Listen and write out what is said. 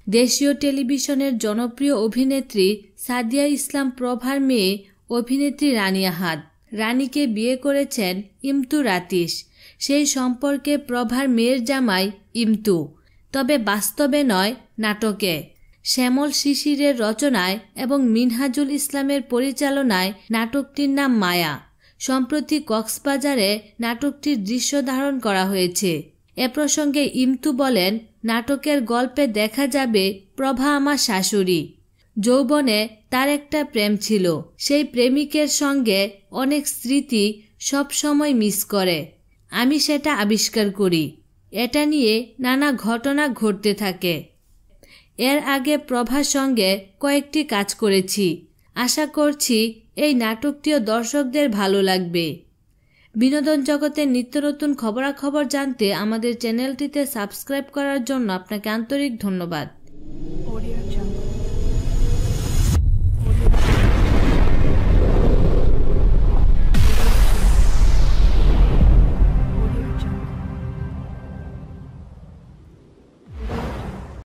দেশীয় টেলিভিশনের জনপ্রিয় অভিনেত্রী সাদিয়া ইসলাম প্রভার মেয়ে অভিনেত্রী রানী আহাদ। রানীকে বিয়ে করেছেন ইমতু রাতিশ। সেই সম্পর্কে প্রভার মেয়ের জামাই ইমতু, তবে বাস্তবে নয়, নাটকে। শ্যামল শিশিরের রচনায় এবং মিনহাজুল ইসলামের পরিচালনায় নাটকটির নাম মায়া। সম্প্রতি কক্সবাজারে নাটকটির দৃশ্য ধারণ করা হয়েছে। এ প্রসঙ্গে ইমতু বলেন, নাটকের গল্পে দেখা যাবে প্রভা আমার শাশুড়ি। যৌবনে তার একটা প্রেম ছিল। সেই প্রেমিকের সঙ্গে অনেক স্মৃতি সব সময় মিস করে। আমি সেটা আবিষ্কার করি। এটা নিয়ে নানা ঘটনা ঘটতে থাকে। এর আগে প্রভার সঙ্গে কয়েকটি কাজ করেছি। আশা করছি এই নাটকটিও দর্শকদের ভালো লাগবে। বিনোদন জগতের নিত্য নতুন খবরাখবর জানতে আমাদের চ্যানেলটিতে সাবস্ক্রাইব করার জন্য আপনাকে আন্তরিক ধন্যবাদ।